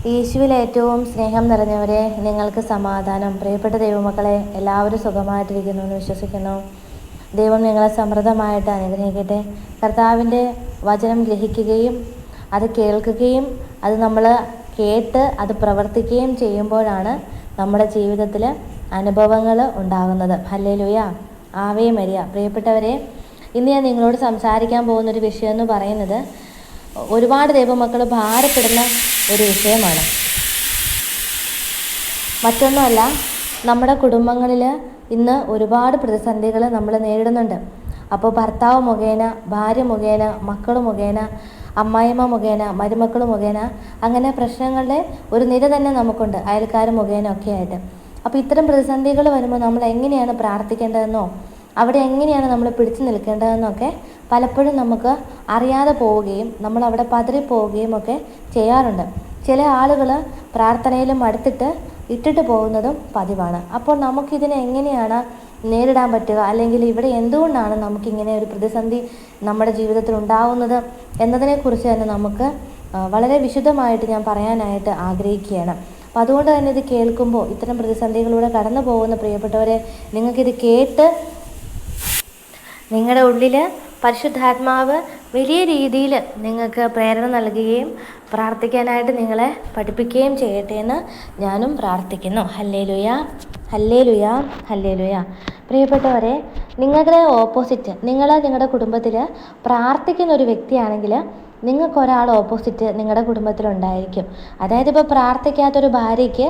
യേശുവിൽ ഏറ്റവും സ്നേഹം നിറഞ്ഞവരെ, നിങ്ങൾക്ക് സമാധാനം. പ്രിയപ്പെട്ട ദൈവമക്കളെ, എല്ലാവരും സുഖമായിട്ടിരിക്കുന്നു എന്ന് വിശ്വസിക്കുന്നു. ദൈവം നിങ്ങളെ സമൃദ്ധമായിട്ട് അനുഗ്രഹിക്കട്ടെ. കർത്താവിൻ്റെ വചനം ഗ്രഹിക്കുകയും അത് കേൾക്കുകയും അത് നമ്മൾ കേട്ട് അത് പ്രവർത്തിക്കുകയും ചെയ്യുമ്പോഴാണ് നമ്മുടെ ജീവിതത്തിൽ അനുഭവങ്ങൾ ഉണ്ടാകുന്നത്. Hallelujah, Ave Maria. പ്രിയപ്പെട്ടവരെ, ഇന്ന് ഞാൻ നിങ്ങളോട് സംസാരിക്കാൻ പോകുന്നൊരു വിഷയം എന്ന് പറയുന്നത് ഒരുപാട് ദൈവമക്കൾ ഭാരപ്പെടുന്ന ഒരു വിഷയമാണ്. മറ്റൊന്നുമല്ല, നമ്മുടെ കുടുംബങ്ങളിൽ ഇന്ന് ഒരുപാട് പ്രതിസന്ധികൾ നമ്മൾ നേരിടുന്നുണ്ട്. അപ്പോൾ ഭർത്താവ് മുഖേന, ഭാര്യ മുഖേന, മക്കൾ മുഖേന, അമ്മായിമ്മ മുഖേന, മരുമക്കൾ മുഖേന, അങ്ങനെ പ്രശ്നങ്ങളുടെ ഒരു നിര തന്നെ നമുക്കുണ്ട്, അയൽക്കാർ മുഖേന ഒക്കെ ആയിട്ട്. അപ്പോൾ ഇത്തരം പ്രതിസന്ധികൾ വരുമ്പോൾ നമ്മൾ എങ്ങനെയാണ് പ്രാർത്ഥിക്കേണ്ടതെന്നോ അവിടെ എങ്ങനെയാണ് നമ്മൾ പിടിച്ചു നിൽക്കേണ്ടതെന്നൊക്കെ പലപ്പോഴും നമുക്ക് അറിയാതെ പോവുകയും നമ്മൾ അവിടെ പതറിപ്പോവുകയും ഒക്കെ ചെയ്യാറുണ്ട്. ചില ആളുകൾ പ്രാർത്ഥനയിലും അടുത്തിട്ട് ഇട്ടിട്ട് പോകുന്നതും പതിവാണ്. അപ്പോൾ നമുക്കിതിനെ എങ്ങനെയാണ് നേരിടാൻ പറ്റുക, അല്ലെങ്കിൽ ഇവിടെ എന്തുകൊണ്ടാണ് നമുക്കിങ്ങനെ ഒരു പ്രതിസന്ധി നമ്മുടെ ജീവിതത്തിൽ ഉണ്ടാവുന്നത് എന്നതിനെക്കുറിച്ച് തന്നെ നമുക്ക് വളരെ വിശദമായിട്ട് ഞാൻ പറയാനായിട്ട് ആഗ്രഹിക്കുകയാണ്. അപ്പോൾ അതുകൊണ്ട് തന്നെ ഇത് കേൾക്കുമ്പോൾ, ഇത്തരം പ്രതിസന്ധികളിലൂടെ കടന്നു പോകുന്ന പ്രിയപ്പെട്ടവരെ, നിങ്ങൾക്കിത് കേട്ട് നിങ്ങളുടെ ഉള്ളിൽ പരിശുദ്ധാത്മാവ് വലിയ രീതിയിൽ നിങ്ങൾക്ക് പ്രേരണ നൽകുകയും പ്രാർത്ഥിക്കാനായിട്ട് നിങ്ങളെ പഠിപ്പിക്കുകയും ചെയ്യട്ടെ എന്ന് ഞാനും പ്രാർത്ഥിക്കുന്നു. Hallelujah, hallelujah, hallelujah. പ്രിയപ്പെട്ടവരെ, നിങ്ങളുടെ ഓപ്പോസിറ്റ്, നിങ്ങളുടെ കുടുംബത്തിൽ പ്രാർത്ഥിക്കുന്ന ഒരു വ്യക്തിയാണെങ്കിൽ നിങ്ങൾക്കൊരാൾ ഓപ്പോസിറ്റ് നിങ്ങളുടെ കുടുംബത്തിലുണ്ടായിരിക്കും. അതായത് ഇപ്പോൾ പ്രാർത്ഥിക്കാത്തൊരു ഭാര്യയ്ക്ക്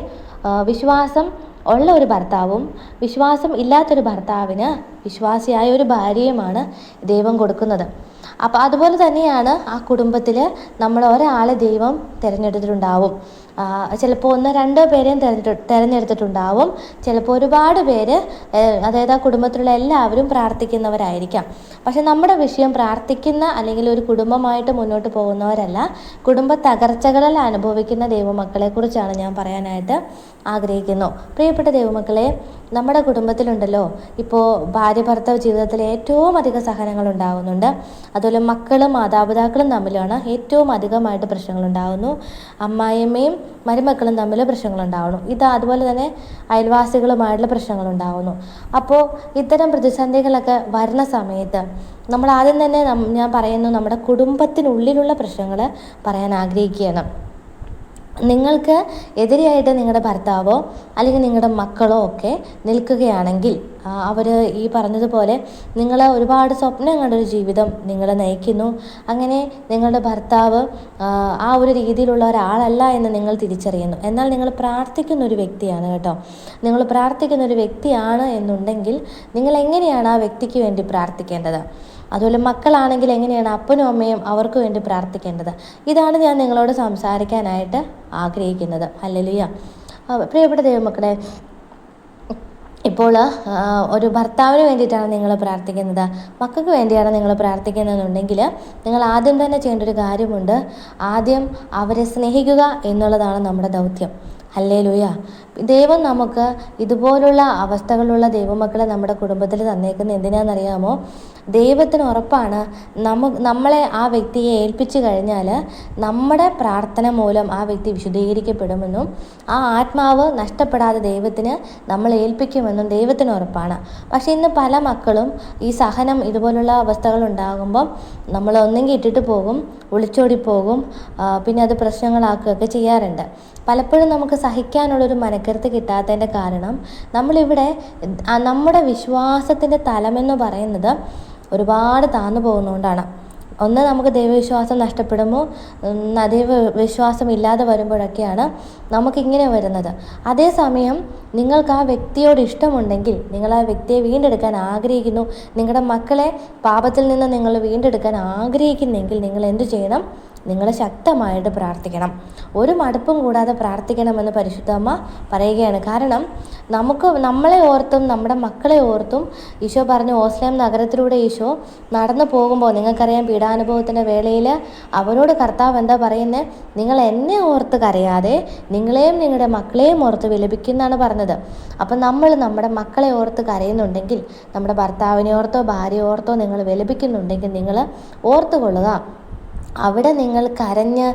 വിശ്വാസം ഉള്ള ഒരു ഭർത്താവും വിശ്വാസം ഇല്ലാത്തൊരു ഭർത്താവിന് വിശ്വാസിയായ ഒരു ഭാര്യയുമാണ് ദൈവം കൊടുക്കുന്നത്. അപ്പോൾ അതുപോലെ തന്നെയാണ് ആ കുടുംബത്തിൽ നമ്മൾ ഒരാളെ ദൈവം തിരഞ്ഞെടുത്തിട്ടുണ്ടാവും. ചിലപ്പോൾ 1-2 പേരെയും തിരഞ്ഞെടുത്തിട്ടുണ്ടാവും. ചിലപ്പോൾ ഒരുപാട് പേര്, അതായത് ആ കുടുംബത്തിലുള്ള എല്ലാവരും പ്രാർത്ഥിക്കുന്നവരായിരിക്കാം. പക്ഷെ നമ്മുടെ വിഷയം പ്രാർത്ഥിക്കുന്ന അല്ലെങ്കിൽ ഒരു കുടുംബമായിട്ട് മുന്നോട്ട് പോകുന്നവരല്ല, കുടുംബ തകർച്ചകളിൽ അനുഭവിക്കുന്ന ദൈവമക്കളെക്കുറിച്ചാണ് ഞാൻ പറയാനായിട്ട് ആഗ്രഹിക്കുന്നു. പ്രിയപ്പെട്ട ദൈവമക്കളെ, നമ്മുടെ കുടുംബത്തിലുണ്ടല്ലോ ഇപ്പോൾ ഭാര്യ ഭർത്താവ് ജീവിതത്തിൽ ഏറ്റവും അധികം സഹനങ്ങൾ ഉണ്ടാകുന്നുണ്ട്. അതുപോലെ മക്കളും മാതാപിതാക്കളും തമ്മിലാണ് ഏറ്റവും അധികമായിട്ട് പ്രശ്നങ്ങളുണ്ടാകുന്നു. അമ്മായിയമ്മയും മരുമക്കളും തമ്മിൽ പ്രശ്നങ്ങളുണ്ടാവുന്നു. അതുപോലെ തന്നെ അയൽവാസികളുമായിട്ടുള്ള പ്രശ്നങ്ങളുണ്ടാകുന്നു. അപ്പോൾ ഇത്തരം പ്രതിസന്ധികളൊക്കെ വരുന്ന സമയത്ത് നമ്മൾ ആദ്യം തന്നെ ഞാൻ പറയുന്നു, നമ്മുടെ കുടുംബത്തിനുള്ളിലുള്ള പ്രശ്നങ്ങൾ പറയാൻ ആഗ്രഹിക്കുകയാണ്. നിങ്ങൾക്ക് എതിരെയായിട്ട് നിങ്ങളുടെ ഭർത്താവോ അല്ലെങ്കിൽ നിങ്ങളുടെ മക്കളോ ഒക്കെ നിൽക്കുകയാണെങ്കിൽ, അവർ ഈ പറഞ്ഞതുപോലെ നിങ്ങൾ ഒരുപാട് സ്വപ്നം കണ്ടൊരു ജീവിതം നിങ്ങൾ നയിക്കുന്നു. അങ്ങനെ നിങ്ങളുടെ ഭർത്താവ് ആ ഒരു രീതിയിലുള്ള ഒരാളല്ല എന്ന് നിങ്ങൾ തിരിച്ചറിയുന്നു. എന്നാൽ നിങ്ങൾ പ്രാർത്ഥിക്കുന്ന ഒരു വ്യക്തിയാണ് കേട്ടോ. നിങ്ങൾ പ്രാർത്ഥിക്കുന്ന ഒരു വ്യക്തിയാണ് എന്നുണ്ടെങ്കിൽ നിങ്ങൾ എങ്ങനെയാണ് ആ വ്യക്തിക്ക് വേണ്ടി പ്രാർത്ഥിക്കേണ്ടത്? അതുപോലെ മക്കളാണെങ്കിൽ എങ്ങനെയാണ് അപ്പനും അമ്മയും അവർക്ക് വേണ്ടി പ്രാർത്ഥിക്കേണ്ടത്? ഇതാണ് ഞാൻ നിങ്ങളോട് സംസാരിക്കാനായിട്ട് ആഗ്രഹിക്കുന്നത്. ഹല്ലേലൂയ. പ്രിയപ്പെട്ട ദൈവമക്കളെ, ഇപ്പോൾ ഒരു ഭർത്താവിന് വേണ്ടിയിട്ടാണ് നിങ്ങൾ പ്രാർത്ഥിക്കുന്നത്, മക്കൾക്ക് വേണ്ടിയാണ് നിങ്ങൾ പ്രാർത്ഥിക്കുന്നതെന്നുണ്ടെങ്കിൽ നിങ്ങൾ ആദ്യം തന്നെ ചെയ്യേണ്ട ഒരു കാര്യമുണ്ട്. ആദ്യം അവരെ സ്നേഹിക്കുക എന്നുള്ളതാണ് നമ്മുടെ ദൗത്യം. ഹല്ലേലൂയ. ദൈവം നമുക്ക് ഇതുപോലുള്ള അവസ്ഥകളുള്ള ദൈവമക്കളെ നമ്മുടെ കുടുംബത്തിൽ തന്നേക്കുന്നത് എന്തിനാണെന്നറിയാമോ? ദൈവത്തിന് ഉറപ്പാണ്, നമ്മളെ ആ വ്യക്തിയെ ഏൽപ്പിച്ചു കഴിഞ്ഞാൽ നമ്മുടെ പ്രാർത്ഥന മൂലം ആ വ്യക്തി വിശുദ്ധീകരിക്കപ്പെടുമെന്നും ആ ആത്മാവ് നഷ്ടപ്പെടാതെ ദൈവത്തിന് നമ്മൾ ഏൽപ്പിക്കുമെന്നും ദൈവത്തിന് ഉറപ്പാണ്. പക്ഷേ ഇന്ന് പല മക്കളും ഈ സഹനം, ഇതുപോലുള്ള അവസ്ഥകൾ ഉണ്ടാകുമ്പം നമ്മൾ ഒന്നെങ്കിൽ ഇട്ടിട്ട് പോകും, ഒളിച്ചോടിപ്പോകും, പിന്നെ അത് പ്രശ്നങ്ങളാക്കുകയൊക്കെ ചെയ്യാറുണ്ട്. പലപ്പോഴും നമുക്ക് സഹിക്കാനുള്ളൊരു മനക്കരുത്ത് കിട്ടാത്തതിൻ്റെ കാരണം നമ്മളിവിടെ നമ്മുടെ വിശ്വാസത്തിൻ്റെ തലമെന്ന് പറയുന്നത് ഒരുപാട് താന്നു പോകുന്നതുകൊണ്ടാണ്. ഒന്ന്, നമുക്ക് ദൈവവിശ്വാസം നഷ്ടപ്പെടുമ്പോൾ, ദൈവവിശ്വാസം ഇല്ലാതെ വരുമ്പോഴൊക്കെയാണ് നമുക്കിങ്ങനെ വരുന്നത്. അതേസമയം നിങ്ങൾക്ക് ആ വ്യക്തിയോട് ഇഷ്ടമുണ്ടെങ്കിൽ, നിങ്ങൾ ആ വ്യക്തിയെ വീണ്ടെടുക്കാൻ ആഗ്രഹിക്കുന്നു, നിങ്ങളുടെ മക്കളെ പാപത്തിൽ നിന്ന് നിങ്ങൾ വീണ്ടെടുക്കാൻ ആഗ്രഹിക്കുന്നെങ്കിൽ നിങ്ങൾ എന്തു ചെയ്യണം? നിങ്ങൾ ശക്തമായിട്ട് പ്രാർത്ഥിക്കണം. ഒരു മടുപ്പും കൂടാതെ പ്രാർത്ഥിക്കണമെന്ന് പരിശുദ്ധമ്മ പറയുകയാണ്. കാരണം നമ്മളെ ഓർത്തും നമ്മുടെ മക്കളെ ഓർത്തും ഈശോ പറഞ്ഞു, ഓസ്ലേം നഗരത്തിലൂടെ ഈശോ നടന്നു പോകുമ്പോൾ, നിങ്ങൾക്കറിയാം, പീഡാനുഭവത്തിൻ്റെ വേളയിൽ അവരോട് കർത്താവ് എന്താ പറയുന്നത്? നിങ്ങൾ എന്നെ ഓർത്ത് കരയാതെ നിങ്ങളെയും നിങ്ങളുടെ മക്കളെയും ഓർത്ത് വിലപിക്കുന്നാണ് പറഞ്ഞത്. അപ്പം നമ്മൾ നമ്മുടെ മക്കളെ ഓർത്ത് കരയുന്നുണ്ടെങ്കിൽ, നമ്മുടെ ഭർത്താവിനെ ഓർത്തോ ഭാര്യയെ ഓർത്തോ നിങ്ങൾ വിലപിക്കുന്നുണ്ടെങ്കിൽ നിങ്ങൾ ഓർത്തുകൊള്ളുക, അവിടെ നിങ്ങൾ കരഞ്ഞ്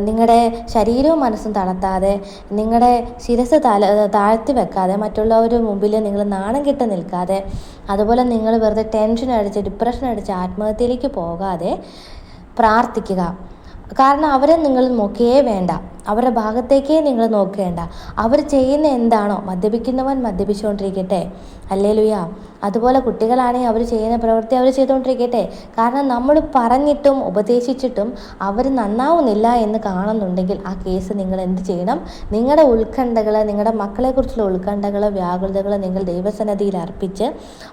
നിങ്ങളുടെ ശരീരവും മനസ്സും തളർത്താതെ, നിങ്ങളുടെ ശിരസ് താഴ്ത്തി വെക്കാതെ, മറ്റുള്ളവരുടെ മുമ്പിൽ നിങ്ങൾ നാണം കെട്ട് നിൽക്കാതെ, അതുപോലെ നിങ്ങൾ വെറുതെ ടെൻഷൻ അടിച്ച് ഡിപ്രഷൻ അടിച്ച് ആത്മഹത്യയിലേക്ക് പോകാതെ പ്രാർത്ഥിക്കുക. കാരണം അവരെ നിങ്ങൾ നോക്കുകയേ വേണ്ട, അവരുടെ ഭാഗത്തേക്കേ നിങ്ങൾ നോക്കേണ്ട. അവർ ചെയ്യുന്ന എന്താണോ, മദ്യപിക്കുന്നവൻ മദ്യപിച്ചുകൊണ്ടിരിക്കട്ടെ, ഹല്ലേലൂയ. അതുപോലെ കുട്ടികളാണെങ്കിൽ അവർ ചെയ്യുന്ന പ്രവൃത്തി അവർ ചെയ്തുകൊണ്ടിരിക്കട്ടെ. കാരണം നമ്മൾ പറഞ്ഞിട്ടും ഉപദേശിച്ചിട്ടും അവർ നന്നാവുന്നില്ല എന്ന് കാണുന്നുണ്ടെങ്കിൽ ആ കേസ് നിങ്ങൾ എന്ത് ചെയ്യണം? നിങ്ങളുടെ ഉത്കണ്ഠകൾ, നിങ്ങളുടെ മക്കളെക്കുറിച്ചുള്ള ഉത്കണ്ഠകൾ, വ്യാകുലതകൾ നിങ്ങൾ ദൈവസന്നിധിയിൽ അർപ്പിച്ച്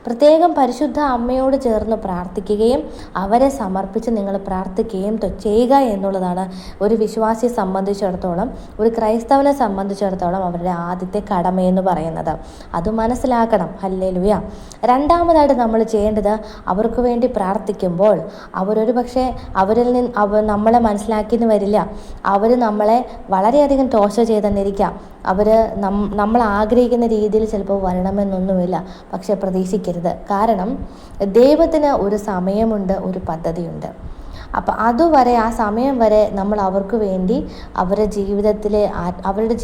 പ്രത്യേകം പരിശുദ്ധ അമ്മയോട് ചേർന്ന് പ്രാർത്ഥിക്കുകയും അവരെ സമർപ്പിച്ച് നിങ്ങൾ പ്രാർത്ഥിക്കുകയും ചെയ്യുക എന്നുള്ളതാണ് ഒരു വിശ്വാസിയെ സംബന്ധിച്ചിടത്തോളം, ഒരു ക്രൈസ്തവനെ സംബന്ധിച്ചിടത്തോളം അവരുടെ ആദ്യത്തെ കടമയെന്ന് പറയുന്നത്. അത് മനസ്സിലാക്കണം. ഹല്ലേലൂയ. രണ്ടാമതായിട്ട് നമ്മൾ ചെയ്യേണ്ടത്, അവർക്ക് വേണ്ടി പ്രാർത്ഥിക്കുമ്പോൾ അവരൊരു പക്ഷേ അവരിൽ നിന്ന് നമ്മളെ മനസ്സിലാക്കിയെന്ന് വരില്ല. അവർ നമ്മളെ വളരെയധികം ടോർച്ചർ ചെയ്തെന്നിരിക്കാം. അവർ നമ്മൾ ആഗ്രഹിക്കുന്ന രീതിയിൽ ചിലപ്പോൾ വരണമെന്നൊന്നുമില്ല. പക്ഷെ പ്രതീക്ഷിക്കരുത്. കാരണം ദൈവത്തിന് ഒരു സമയമുണ്ട്, ഒരു പദ്ധതിയുണ്ട്. അപ്പം അതുവരെ, ആ സമയം വരെ നമ്മൾ അവർക്ക് വേണ്ടി അവരുടെ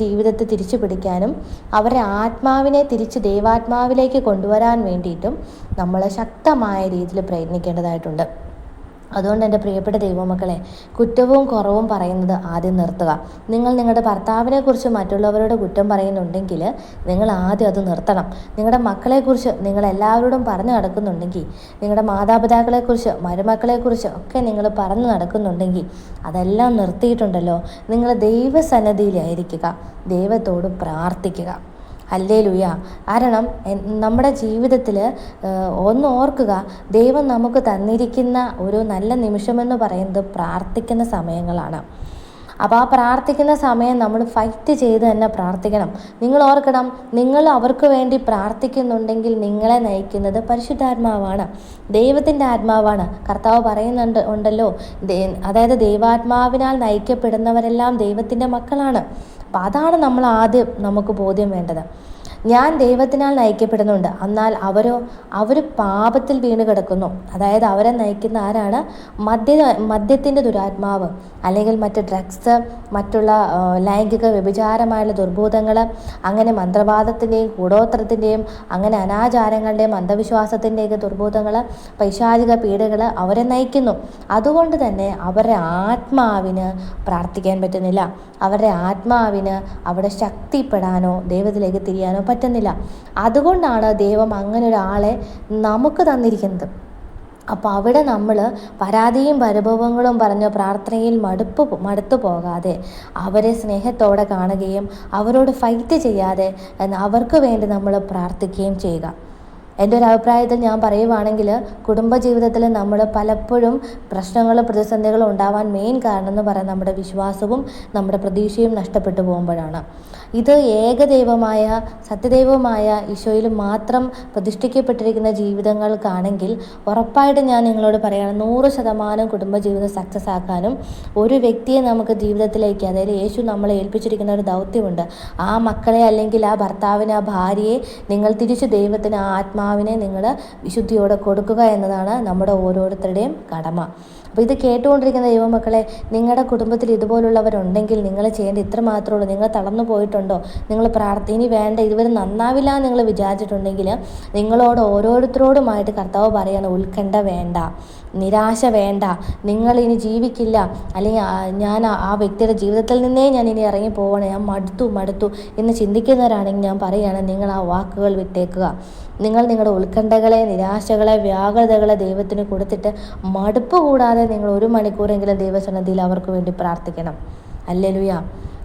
ജീവിതത്തെ തിരിച്ചു പിടിക്കാനും അവരുടെ ആത്മാവിനെ തിരിച്ച് ദൈവാത്മാവിലേക്ക് കൊണ്ടുവരാൻ വേണ്ടിയിട്ടും നമ്മൾ ശക്തമായ രീതിയിൽ പ്രയത്നിക്കേണ്ടതായിട്ടുണ്ട്. അതുകൊണ്ട് എൻ്റെ പ്രിയപ്പെട്ട ദൈവമക്കളെ, കുറ്റവും കുറവും പറയുന്നത് ആദ്യം നിർത്തുക. നിങ്ങൾ നിങ്ങളുടെ ഭർത്താവിനെക്കുറിച്ച് മറ്റുള്ളവരോട് കുറ്റം പറയുന്നുണ്ടെങ്കിൽ നിങ്ങൾ ആദ്യം അത് നിർത്തണം. നിങ്ങളുടെ മക്കളെക്കുറിച്ച് നിങ്ങൾ എല്ലാവരോടും പറഞ്ഞു നടക്കുന്നുണ്ടെങ്കിൽ, നിങ്ങളുടെ മാതാപിതാക്കളെക്കുറിച്ച്, മരുമക്കളെക്കുറിച്ച് ഒക്കെ നിങ്ങൾ പറഞ്ഞു നടക്കുന്നുണ്ടെങ്കിൽ അതെല്ലാം നിർത്തിയിട്ടുണ്ടല്ലോ, നിങ്ങൾ ദൈവസന്നിധിയിലായിരിക്കുക, ദൈവത്തോട് പ്രാർത്ഥിക്കുക. ഹല്ലേലൂയ. കാരണം നമ്മുടെ ജീവിതത്തിൽ ഒന്ന് ഓർക്കുക, ദൈവം നമുക്ക് തന്നിരിക്കുന്ന ഒരു നല്ല നിമിഷമെന്ന് പറയുന്നത് പ്രാർത്ഥിക്കുന്ന സമയങ്ങളാണ്. അപ്പോൾ ആ പ്രാർത്ഥിക്കുന്ന സമയം നമ്മൾ ഫൈറ്റ് ചെയ്ത് തന്നെ പ്രാർത്ഥിക്കണം. നിങ്ങൾ ഓർക്കണം, നിങ്ങൾ അവർക്ക് വേണ്ടി പ്രാർത്ഥിക്കുന്നുണ്ടെങ്കിൽ നിങ്ങളെ നയിക്കുന്നത് പരിശുദ്ധാത്മാവാണ്, ദൈവത്തിൻ്റെ ആത്മാവാണ്. കർത്താവ് ഉണ്ടല്ലോ, അതായത് ദൈവാത്മാവിനാൽ നയിക്കപ്പെടുന്നവരെല്ലാം ദൈവത്തിൻ്റെ മക്കളാണ്. അപ്പം അതാണ് നമുക്ക് ബോധ്യം വേണ്ടത്. ഞാൻ ദൈവത്തിനാൽ നയിക്കപ്പെടുന്നുണ്ട്, എന്നാൽ അവർ പാപത്തിൽ വീണ് കിടക്കുന്നു. അതായത് അവരെ നയിക്കുന്ന ആരാണ്? മദ്യത്തിൻ്റെ ദുരാത്മാവ്, അല്ലെങ്കിൽ മറ്റ് ഡ്രഗ്സ്, മറ്റുള്ള ലൈംഗിക വ്യഭിചാരമായുള്ള ദുർഭൂതങ്ങൾ, അങ്ങനെ മന്ത്രവാദത്തിൻ്റെയും കൂടോത്രത്തിൻ്റെയും അങ്ങനെ അനാചാരങ്ങളുടെയും അന്ധവിശ്വാസത്തിൻ്റെയൊക്കെ ദുർഭൂതങ്ങൾ, പൈശാചിക പീഡകൾ അവരെ നയിക്കുന്നു. അതുകൊണ്ട് തന്നെ അവരുടെ ആത്മാവിന് പ്രാർത്ഥിക്കാൻ പറ്റുന്നില്ല. അവരുടെ ആത്മാവിന് അവിടെ ശക്തിപ്പെടാനോ ദൈവത്തിലേക്ക് തിരിയാനോ പറ്റുന്നില്ല. അതുകൊണ്ടാണ് ദൈവം അങ്ങനെ ഒരാളെ നമുക്ക് തന്നിരിക്കുന്നത്. അപ്പോൾ അവിടെ നമ്മൾ പരാതിയും പരിഭവങ്ങളും പറഞ്ഞ് പ്രാർത്ഥനയിൽ മടുത്തു പോകാതെ അവരെ സ്നേഹത്തോടെ കാണുകയും അവരോട് ഫൈറ്റ് ചെയ്യാതെ അവർക്ക് വേണ്ടി നമ്മൾ പ്രാർത്ഥിക്കുകയും ചെയ്യുക. എൻ്റെ ഒരു അഭിപ്രായത്തിൽ ഞാൻ പറയുവാണെങ്കിൽ, കുടുംബജീവിതത്തിൽ നമ്മൾ പലപ്പോഴും പ്രശ്നങ്ങളും പ്രതിസന്ധികളും ഉണ്ടാവാൻ മെയിൻ കാരണം എന്ന് പറയുന്നത് നമ്മുടെ വിശ്വാസവും നമ്മുടെ പ്രതീക്ഷയും നഷ്ടപ്പെട്ടു പോകുമ്പോഴാണ്. ഇത് ഏകദൈവമായ സത്യദൈവമായ ഈശോയിൽ മാത്രം പ്രതിഷ്ഠിക്കപ്പെട്ടിരിക്കുന്ന ജീവിതങ്ങൾക്കാണെങ്കിൽ ഉറപ്പായിട്ടും ഞാൻ നിങ്ങളോട് പറയുകയാണ്, 100% കുടുംബജീവിതം സക്സസ് ആക്കാനും ഒരു വ്യക്തിയെ നമുക്ക് ജീവിതത്തിലേക്ക്, അതായത് യേശു നമ്മളെ ഏൽപ്പിച്ചിരിക്കുന്ന ഒരു ദൗത്യമുണ്ട്. ആ മക്കളെ, അല്ലെങ്കിൽ ആ ഭർത്താവിനെ, ആ ഭാര്യയെ നിങ്ങൾ തിരിച്ച് ദൈവത്തിന്, ആ ആത്മാവിനെ നിങ്ങൾ വിശുദ്ധിയോടെ കൊടുക്കുക എന്നതാണ് നമ്മുടെ ഓരോരുത്തരുടെയും കടമ. അപ്പോൾ ഇത് കേട്ടുകൊണ്ടിരിക്കുന്ന ദൈവമക്കളെ, നിങ്ങളുടെ കുടുംബത്തിൽ ഇതുപോലുള്ളവരുണ്ടെങ്കിൽ നിങ്ങൾ ചെയ്യേണ്ട ഇത്ര മാത്രമേ ഉള്ളൂ. നിങ്ങൾ തളർന്നു പോയിട്ടുണ്ടോ, നിങ്ങൾ ഇനി വേണ്ട, ഇതുവരെ നന്നാവില്ല എന്ന് നിങ്ങൾ വിചാരിച്ചിട്ടുണ്ടെങ്കിൽ നിങ്ങളോട് ഓരോരുത്തരോടുമായിട്ട് കർത്താവ് പറയാണ്, ഉത്കണ്ഠ വേണ്ട, നിരാശ വേണ്ട, നിങ്ങൾ ഇനി ജീവിക്കില്ല, അല്ലെങ്കിൽ ഞാൻ ആ വ്യക്തിയുടെ ജീവിതത്തിൽ നിന്നേ ഞാൻ ഇനി ഇറങ്ങി പോകണം, ഞാൻ മടുത്തു എന്ന് ചിന്തിക്കുന്നവരാണെങ്കിൽ ഞാൻ പറയുകയാണ്, നിങ്ങൾ ആ വാക്കുകൾ വിട്ടേക്കുക. നിങ്ങൾ നിങ്ങളുടെ ഉത്കണ്ഠകളെ, നിരാശകളെ, വ്യാകുലതകളെ ദൈവത്തിന് കൊടുത്തിട്ട് മടുപ്പ് കൂടാതെ നിങ്ങൾ 1 മണിക്കൂറെങ്കിലും ദൈവസന്നിധിയിൽ അവർക്ക് വേണ്ടി പ്രാർത്ഥിക്കണം. ഹല്ലേലൂയ.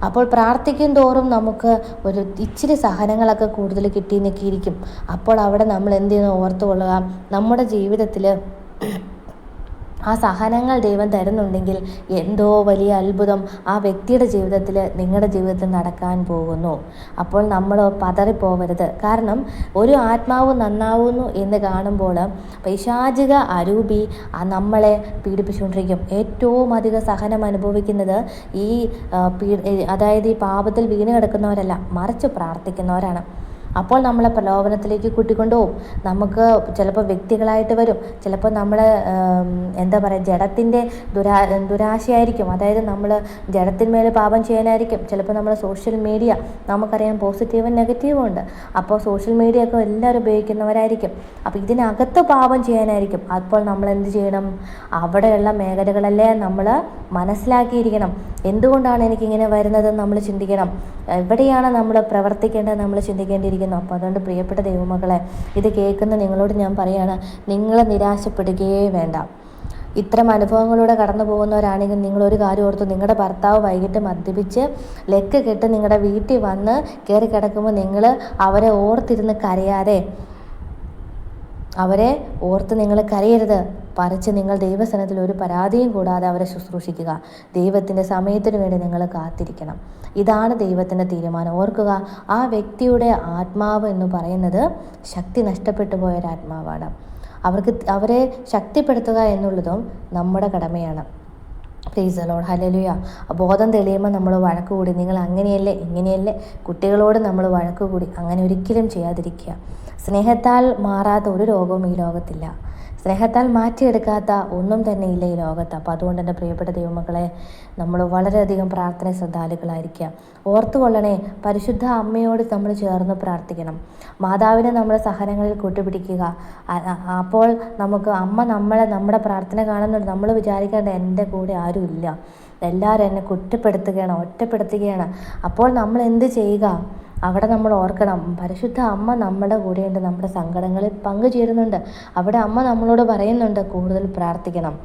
അപ്പോൾ പ്രാർത്ഥിക്കും തോറും നമുക്ക് ഒരു ഇച്ചിരി സഹനങ്ങളൊക്കെ കൂടുതൽ കിട്ടിയെന്നൊക്കെ ഇരിക്കും. അപ്പോൾ അവിടെ നമ്മൾ എന്ത് ചെയ്യുന്നു ഓർത്തുകൊള്ളുക, നമ്മുടെ ജീവിതത്തിൽ ആ സഹനങ്ങൾ ദൈവം തരുന്നുണ്ടെങ്കിൽ എന്തോ വലിയ അത്ഭുതം ആ വ്യക്തിയുടെ ജീവിതത്തിൽ, നിങ്ങളുടെ ജീവിതത്തിൽ നടക്കാൻ പോകുന്നു. അപ്പോൾ നമ്മൾ പതറിപ്പോവരുത്. കാരണം ഒരു ആത്മാവ് നന്നാവുന്നു എന്ന് കാണുമ്പോൾ പൈശാചിക അരൂപി നമ്മളെ പീഡിപ്പിച്ചുകൊണ്ടിരിക്കും. ഏറ്റവും അധികം സഹനം അനുഭവിക്കുന്നത് അതായത് ഈ പാപത്തിൽ വീണ് കിടക്കുന്നവരല്ല, മറിച്ച് പ്രാർത്ഥിക്കുന്നവരാണ്. അപ്പോൾ നമ്മളെ പ്രലോഭനത്തിലേക്ക് കൂട്ടിക്കൊണ്ടുപോകും. നമുക്ക് ചിലപ്പോൾ വ്യക്തികളായിട്ട് വരും, ചിലപ്പോൾ നമ്മൾ എന്താ പറയുക ജഡത്തിൻ്റെ ദുരാശയായിരിക്കും. അതായത് നമ്മൾ ജഡത്തിന്മേൽ പാപം ചെയ്യാനായിരിക്കും. ചിലപ്പോൾ നമ്മൾ സോഷ്യൽ മീഡിയ, നമുക്കറിയാം പോസിറ്റീവും നെഗറ്റീവും ഉണ്ട്. അപ്പോൾ സോഷ്യൽ മീഡിയ ഒക്കെ എല്ലാവരും ഉപയോഗിക്കുന്നവരായിരിക്കും. അപ്പോൾ ഇതിനകത്ത് പാപം ചെയ്യാനായിരിക്കും. അപ്പോൾ നമ്മൾ എന്ത് ചെയ്യണം? അവിടെയുള്ള മേഖലകളല്ലേ നമ്മൾ മനസ്സിലാക്കിയിരിക്കണം. എന്തുകൊണ്ടാണ് എനിക്കിങ്ങനെ വരുന്നതെന്ന് നമ്മൾ ചിന്തിക്കണം. എവിടെയാണ് നമ്മൾ പ്രവർത്തിക്കേണ്ടത് നമ്മൾ ചിന്തിക്കേണ്ടിയിരിക്കുന്നു. അപ്പോൾ അതുകൊണ്ട് പ്രിയപ്പെട്ട ദൈവമക്കളെ, ഇത് കേൾക്കുന്ന നിങ്ങളോട് ഞാൻ പറയുകയാണ്, നിങ്ങൾ നിരാശപ്പെടുകയേ വേണ്ട. ഇത്തരം അനുഭവങ്ങളിലൂടെ കടന്നു പോകുന്നവരാണെങ്കിൽ നിങ്ങളൊരു കാര്യം ഓർത്തു, നിങ്ങളുടെ ഭർത്താവ് വൈകിട്ട് മദ്യപിച്ച് ലെക്ക് കെട്ട് നിങ്ങളുടെ വീട്ടിൽ വന്ന് കയറി കിടക്കുമ്പോൾ നിങ്ങൾ അവരെ ഓർത്തിരുന്ന് കരയാതെ, അവരെ ഓർത്ത് നിങ്ങൾ കരയരുത്. പറിച്ച് നിങ്ങൾ ദൈവസനത്തിൽ ഒരു പരാതിയും കൂടാതെ അവരെ ശുശ്രൂഷിക്കുക. ദൈവത്തിൻ്റെ സമയത്തിന് വേണ്ടി നിങ്ങൾ കാത്തിരിക്കണം. ഇതാണ് ദൈവത്തിൻ്റെ തീരുമാനം. ഓർക്കുക, ആ വ്യക്തിയുടെ ആത്മാവ് എന്ന് പറയുന്നത് ശക്തി നഷ്ടപ്പെട്ടു പോയൊരാത്മാവാണ്. അവരെ ശക്തിപ്പെടുത്തുക എന്നുള്ളതും നമ്മുടെ കടമയാണ്. Price the Lord, hallelujah. ബോധം തെളിയുമ്പോൾ നമ്മൾ വഴക്ക് കൂടി, നിങ്ങൾ അങ്ങനെയല്ലേ ഇങ്ങനെയല്ലേ, കുട്ടികളോട് നമ്മൾ വഴക്ക് കൂടി, അങ്ങനെ ഒരിക്കലും ചെയ്യാതിരിക്കുക. സ്നേഹത്താൽ മാറാത്ത ഒരു രോഗവും ഈ ലോകത്തില്ല. സ്നേഹത്താൽ മാറ്റിയെടുക്കാത്ത ഒന്നും തന്നെ ഇല്ല ഈ ലോകത്ത്. അപ്പോൾ അതുകൊണ്ട് എൻ്റെ പ്രിയപ്പെട്ട ദൈവമക്കളെ, നമ്മൾ വളരെയധികം പ്രാർത്ഥന ശ്രദ്ധാലുക്കളായിരിക്കുക. ഓർത്തുകൊള്ളണേ, പരിശുദ്ധ അമ്മയോട് നമ്മൾ ചേർന്ന് പ്രാർത്ഥിക്കണം. മാതാവിനെ നമ്മൾ സഹനങ്ങളിൽ കൂട്ടുപിടിക്കുക. അപ്പോൾ നമുക്ക് അമ്മ നമ്മുടെ പ്രാർത്ഥന കാണുന്നുണ്ട്. നമ്മൾ വിചാരിക്കേണ്ട എൻ്റെ കൂടെ ആരും ഇല്ല, എല്ലാവരും എന്നെ കുറ്റപ്പെടുത്തുകയാണ്, ഒറ്റപ്പെടുത്തുകയാണ്. അപ്പോൾ നമ്മൾ എന്ത് ചെയ്യുക? അവിടെ നമ്മൾ ഓർക്കണം, പരിശുദ്ധ അമ്മ നമ്മുടെ കൂടെയുണ്ട്, നമ്മുടെ സങ്കടങ്ങളിൽ പങ്കുചേരുന്നുണ്ട്. അവിടെ അമ്മ നമ്മളോട് പറയുന്നുണ്ട് കൂടുതൽ പ്രാർത്ഥിക്കണം.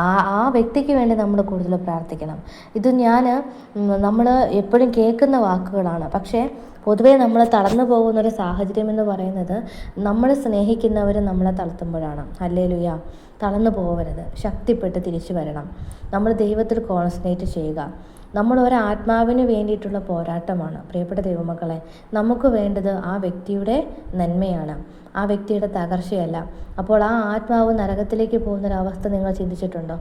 ആ വ്യക്തിക്ക് വേണ്ടി നമ്മൾ കൂടുതൽ പ്രാർത്ഥിക്കണം. ഇത് നമ്മൾ എപ്പോഴും കേൾക്കുന്ന വാക്കുകളാണ്. പക്ഷേ പൊതുവേ നമ്മൾ തളർന്നു പോകുന്നൊരു സാഹചര്യം എന്ന് പറയുന്നത് നമ്മൾ സ്നേഹിക്കുന്നവർ നമ്മളെ തളർത്തുമ്പോഴാണ്. ഹല്ലേലൂയ. തളർന്നു പോകരുത്, ശക്തിപ്പെട്ട് തിരിച്ചു വരണം. നമ്മൾ ദൈവത്തിൽ കോൺസെൻട്രേറ്റ് ചെയ്യുക. നമ്മൾ ഒരാത്മാവിന് വേണ്ടിയിട്ടുള്ള പോരാട്ടമാണ് പ്രിയപ്പെട്ട ദൈവമക്കളെ. നമുക്ക് വേണ്ടത് ആ വ്യക്തിയുടെ നന്മയാണ്, ആ വ്യക്തിയുടെ തകർച്ചയല്ല. അപ്പോൾ ആ ആത്മാവ് നരകത്തിലേക്ക് പോകുന്നൊരവസ്ഥ നിങ്ങൾ ചിന്തിച്ചിട്ടുണ്ടോ?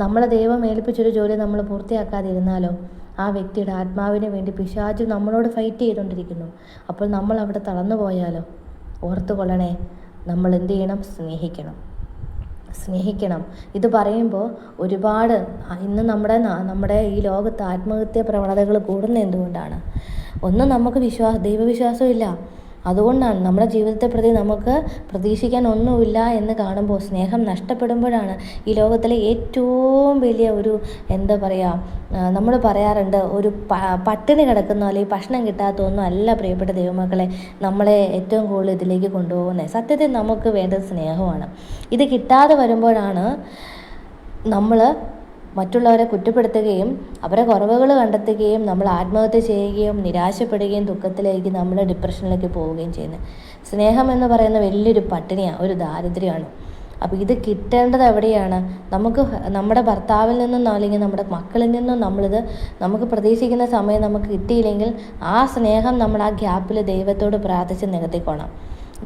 നമ്മളെ ദൈവം ഏൽപ്പിച്ചൊരു ജോലി നമ്മൾ പൂർത്തിയാക്കാതിരുന്നാലോ ആ വ്യക്തിയുടെ ആത്മാവിന് വേണ്ടി പിശാച് നമ്മളോട് ഫൈറ്റ് ചെയ്തുകൊണ്ടിരിക്കുന്നു. അപ്പോൾ നമ്മൾ അവിടെ തളർന്നു പോയാലോ? ഓർത്തുകൊള്ളണേ, നമ്മൾ എന്ത് ചെയ്യണം? സ്നേഹിക്കണം. ഇത് പറയുമ്പോൾ ഒരുപാട് ഇന്ന് നമ്മുടെ ഈ ലോകത്ത് ആത്മഹത്യാ പ്രവണതകൾ കൂടുന്നത് എന്തുകൊണ്ടാണ്? ഒന്നും നമുക്ക് ദൈവവിശ്വാസം ഇല്ല. അതുകൊണ്ടാണ് നമ്മുടെ ജീവിതത്തെ പ്രതി നമുക്ക് പ്രതീക്ഷിക്കാൻ ഒന്നുമില്ല എന്ന് കാണുമ്പോൾ, സ്നേഹം നഷ്ടപ്പെടുമ്പോഴാണ് ഈ ലോകത്തിലെ ഏറ്റവും വലിയ ഒരു എന്താ പറയുക, നമ്മൾ പറയാറുണ്ട്, ഒരു പട്ടിണി കിടക്കുന്ന അല്ലെങ്കിൽ ഭക്ഷണം കിട്ടാത്തൊന്നും അല്ല പ്രിയപ്പെട്ട ദൈവമക്കളെ നമ്മളെ ഏറ്റവും കൂടുതൽ ഇതിലേക്ക് കൊണ്ടുപോകുന്നത്. സത്യത്തിൽ നമുക്ക് വേണ്ടത് സ്നേഹമാണ്. ഇത് കിട്ടാതെ വരുമ്പോഴാണ് നമ്മൾ മറ്റുള്ളവരെ കുറ്റപ്പെടുത്തുകയും അവരെ കുറവുകൾ കണ്ടെത്തുകയും നമ്മൾ ആത്മഹത്യ ചെയ്യുകയും നിരാശപ്പെടുകയും ദുഃഖത്തിലേക്ക് നമ്മൾ ഡിപ്രഷനിലേക്ക് പോവുകയും ചെയ്യുന്നത്. സ്നേഹം എന്ന് പറയുന്ന വലിയൊരു പട്ടിണിയാണ്, ഒരു ദാരിദ്ര്യമാണ്. അപ്പോൾ ഇത് കിട്ടേണ്ടത് എവിടെയാണ്? നമ്മുടെ ഭർത്താവിൽ നിന്നും അല്ലെങ്കിൽ നമ്മുടെ മക്കളിൽ നിന്നും നമുക്ക് പ്രതീക്ഷിക്കുന്ന സമയം നമുക്ക് കിട്ടിയില്ലെങ്കിൽ ആ സ്നേഹം നമ്മൾ ആ ഗ്യാപ്പിൽ ദൈവത്തോട് പ്രാർത്ഥിച്ച് നികത്തിക്കോണം.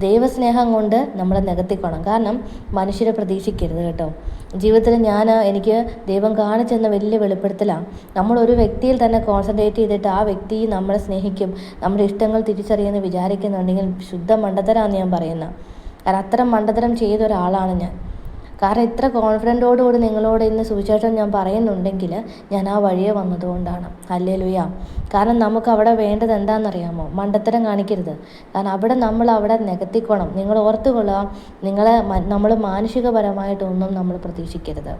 ദൈവസ്നേഹം കൊണ്ട് നമ്മൾ നികത്തിക്കോണം. കാരണം മനുഷ്യരെ പ്രതീക്ഷിക്കരുത് കേട്ടോ. ജീവിതത്തിൽ എനിക്ക് ദൈവം കാണിച്ചെന്ന വലിയ വെളിപ്പെടുത്തലാണ്. നമ്മളൊരു വ്യക്തിയിൽ തന്നെ കോൺസെൻട്രേറ്റ് ചെയ്തിട്ട് ആ വ്യക്തി നമ്മളെ സ്നേഹിക്കും, നമ്മുടെ ഇഷ്ടങ്ങൾ തിരിച്ചറിയുമെന്ന് വിചാരിക്കുന്നുണ്ടെങ്കിൽ ശുദ്ധ മണ്ടത്തരാന്ന് ഞാൻ പറയുന്നത്. കാരണം അത്തരം മണ്ടത്തരം ചെയ്ത ഒരാളാണ് ഞാൻ. കാരണം ഇത്ര കോൺഫിഡൻറ്റോടുകൂടി നിങ്ങളോട് ഇന്ന് സുവിശേഷം ഞാൻ പറയുന്നുണ്ടെങ്കിൽ ഞാൻ ആ വഴിയെ വന്നതുകൊണ്ടാണ്. ഹല്ലേലൂയ. കാരണം നമുക്ക് അവിടെ വേണ്ടത് എന്താണെന്നറിയാമോ? മണ്ടത്തരം കാണിക്കരുത്. കാരണം അവിടെ നികത്തിക്കോണം. നിങ്ങൾ ഓർത്തുകൊള്ളുക, നമ്മൾ മാനുഷികപരമായിട്ടൊന്നും നമ്മൾ പ്രതീക്ഷിക്കരുത്.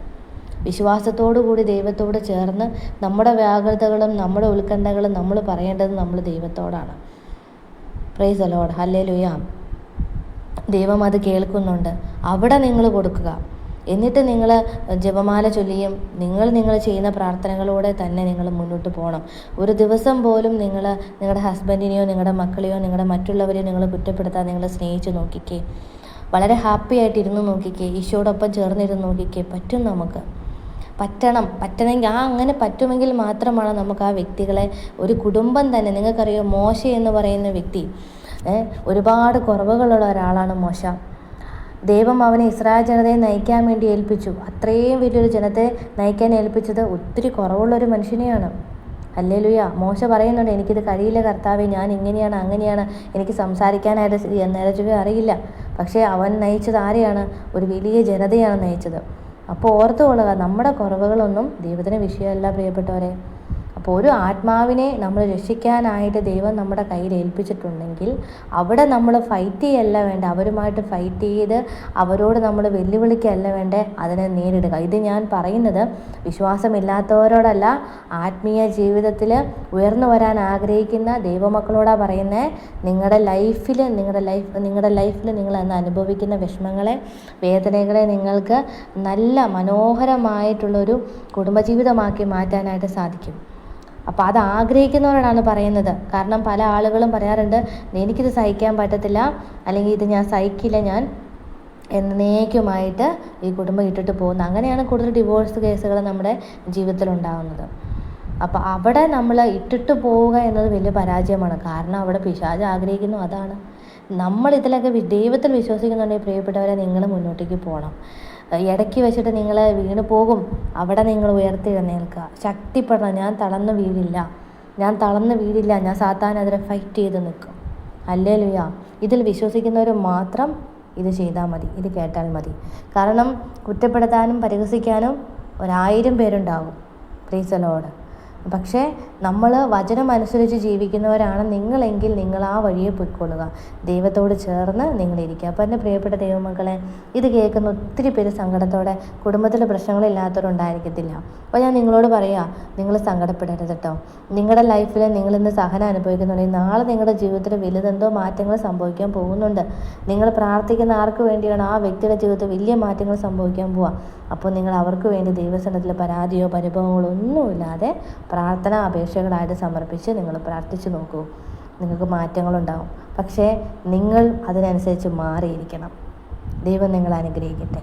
വിശ്വാസത്തോടു കൂടി ദൈവത്തോട് ചേർന്ന് നമ്മുടെ വ്യാകുലതകളും നമ്മുടെ ഉത്കണ്ഠകളും നമ്മൾ പറയേണ്ടത് നമ്മൾ ദൈവത്തോടാണ്. Praise the Lord, hallelujah. ദൈവം അത് കേൾക്കുന്നുണ്ട്. അവിടെ നിങ്ങൾ കൊടുക്കുക. എന്നിട്ട് നിങ്ങൾ ജപമാല ചൊല്ലിയും നിങ്ങൾ ചെയ്യുന്ന പ്രാർത്ഥനകളോടെ തന്നെ നിങ്ങൾ മുന്നോട്ട് പോകണം. ഒരു ദിവസം പോലും നിങ്ങളുടെ ഹസ്ബൻഡിനെയോ നിങ്ങളുടെ മക്കളെയോ നിങ്ങളുടെ മറ്റുള്ളവരെയോ നിങ്ങൾ കുറ്റപ്പെടുത്താൻ നിങ്ങൾ സ്നേഹിച്ച് നോക്കിക്കേ. വളരെ ഹാപ്പി ആയിട്ട് ഇരുന്ന് നോക്കിക്കേ. ഈശോടൊപ്പം ചേർന്നിരുന്ന് നോക്കിക്കേ. പറ്റും, നമുക്ക് പറ്റണമെങ്കിൽ അങ്ങനെ പറ്റുമെങ്കിൽ മാത്രമാണ് നമുക്ക് ആ വ്യക്തികളെ, ഒരു കുടുംബം തന്നെ. നിങ്ങൾക്കറിയോ, മോശ എന്ന് പറയുന്ന വ്യക്തി ഒരുപാട് കുറവുകളുള്ള ഒരാളാണ് മോശ. ദൈവം അവനെ ഇസ്രായേൽ ജനതയെ നയിക്കാൻ വേണ്ടി ഏൽപ്പിച്ചു. അത്രയും വലിയൊരു ജനത്തെ നയിക്കാൻ ഏൽപ്പിച്ചത് ഒത്തിരി കുറവുള്ളൊരു മനുഷ്യനെയാണ്. ഹല്ലേലൂയ. മോശ പറയുന്നുണ്ട്, എനിക്കിത് കഴിയില്ല കർത്താവേ, ഞാൻ ഇങ്ങനെയാണ് അങ്ങനെയാണ്, എനിക്ക് സംസാരിക്കാനായിട്ട് നേരെ അറിയില്ല. പക്ഷേ അവൻ നയിച്ചത് ആരെയാണ്? ഒരു വലിയ ജനതയാണ് നയിച്ചത്. അപ്പോൾ ഓർത്തുകൊള്ളുക, നമ്മുടെ കുറവുകളൊന്നും ദൈവത്തിന് വിഷയമല്ല പ്രിയപ്പെട്ടവരെ. അപ്പോൾ ഒരു ആത്മാവിനെ നമ്മൾ രക്ഷിക്കാനായിട്ട് ദൈവം നമ്മുടെ കയ്യിൽ ഏൽപ്പിച്ചിട്ടുണ്ടെങ്കിൽ അവിടെ നമ്മൾ ഫൈറ്റ് ചെയ്യല്ല വേണ്ട, അവരുമായിട്ട് ഫൈറ്റ് ചെയ്ത് അവരോട് നമ്മൾ വെല്ലുവിളിക്കല്ല വേണ്ടേ, അതിനെ നേരിടുക. ഇത് ഞാൻ പറയുന്നത് വിശ്വാസമില്ലാത്തവരോടല്ല, ആത്മീയ ജീവിതത്തിൽ ഉയർന്നു വരാൻ ആഗ്രഹിക്കുന്ന ദൈവമക്കളോടാണ് പറയുന്നത്. നിങ്ങളുടെ ലൈഫിൽ നിങ്ങൾ അന്ന് അനുഭവിക്കുന്ന വിഷമങ്ങളെ, വേദനകളെ നിങ്ങൾക്ക് നല്ല മനോഹരമായിട്ടുള്ളൊരു കുടുംബജീവിതമാക്കി മാറ്റാനായിട്ട് സാധിക്കും. അപ്പോൾ അത് ആഗ്രഹിക്കുന്നവരോടാണ് പറയുന്നത്. കാരണം പല ആളുകളും പറയാറുണ്ട്, എനിക്കിത് സഹിക്കാൻ പറ്റത്തില്ല, അല്ലെങ്കിൽ ഇത് ഞാൻ സഹിക്കില്ല, ഞാൻ എന്നേക്കുമായിട്ട് ഈ കുടുംബം ഇട്ടിട്ട് പോകുന്നു. അങ്ങനെയാണ് കൂടുതൽ ഡിവോഴ്സ് കേസുകൾ നമ്മുടെ ജീവിതത്തിലുണ്ടാകുന്നത്. അപ്പോൾ അവിടെ നമ്മൾ ഇട്ടിട്ട് പോവുക എന്നത് വലിയ പരാജയമാണ്. കാരണം അവിടെ പിശാച് ആഗ്രഹിക്കുന്നു അതാണ്. നമ്മൾ ഇതിലൊക്കെ ദൈവത്തിൽ വിശ്വസിക്കുന്നുണ്ടെങ്കിൽ പ്രിയപ്പെട്ടവരെ, നിങ്ങൾ മുന്നോട്ടേക്ക് പോകണം. ഇടയ്ക്ക് വെച്ചിട്ട് നിങ്ങൾ വീണ് പോകും, അവിടെ നിങ്ങൾ ഉയർത്തെഴുന്നേൽക്കുക, ശക്തിപ്പെടണം. ഞാൻ തളർന്ന് വീഴില്ല, ഞാൻ സാത്താനെതിരെ ഫൈറ്റ് ചെയ്ത് നിൽക്കും. ഹല്ലേലൂയ. ഇതിൽ വിശ്വസിക്കുന്നവർ മാത്രം ഇത് ചെയ്താൽ മതി, ഇത് കേട്ടാൽ മതി. കാരണം കുറ്റപ്പെടുത്താനും പരിഹസിക്കാനും 1000 പേരുണ്ടാകും. Price the Lord. പക്ഷേ നമ്മൾ വചനം അനുസരിച്ച് ജീവിക്കുന്നവരാണ് നിങ്ങളെങ്കിൽ നിങ്ങൾ ആ വഴിയെ പൊയ്ക്കൊള്ളുക. ദൈവത്തോട് ചേർന്ന് നിങ്ങളിരിക്കുക. അപ്പോൾ എൻ്റെ പ്രിയപ്പെട്ട ദൈവമക്കളെ, ഇത് കേൾക്കുന്ന ഒത്തിരി പേര് സങ്കടത്തോടെ, കുടുംബത്തിൽ പ്രശ്നങ്ങളില്ലാത്തവരുണ്ടായിരിക്കത്തില്ല. അപ്പോൾ ഞാൻ നിങ്ങളോട് പറയുക, നിങ്ങൾ സങ്കടപ്പെടരുത് കേട്ടോ. നിങ്ങളുടെ ലൈഫിൽ നിങ്ങളിന്ന് സഹനം അനുഭവിക്കുന്നുണ്ടെങ്കിൽ നാളെ നിങ്ങളുടെ ജീവിതത്തിൽ വലുതെന്തോ മാറ്റങ്ങൾ സംഭവിക്കാൻ പോകുന്നുണ്ട്. നിങ്ങൾ പ്രാർത്ഥിക്കുന്ന ആർക്ക് വേണ്ടിയാണ് ആ വ്യക്തിയുടെ ജീവിതത്തിൽ വലിയ മാറ്റങ്ങൾ സംഭവിക്കാൻ പോവുക. അപ്പോൾ നിങ്ങൾ അവർക്ക് വേണ്ടി ദൈവസന്നിധിയിൽ പരാതിയോ പരിഭവങ്ങളോ ഒന്നുമില്ലാതെ പ്രാർത്ഥന അപേക്ഷകളായിട്ട് സമർപ്പിച്ച് നിങ്ങൾ പ്രാർത്ഥിച്ചു നോക്കൂ. നിങ്ങൾക്ക് മാറ്റങ്ങളുണ്ടാകും. പക്ഷേ നിങ്ങൾ അതിനനുസരിച്ച് മാറിയിരിക്കണം. ദൈവം നിങ്ങളെ അനുഗ്രഹിക്കട്ടെ.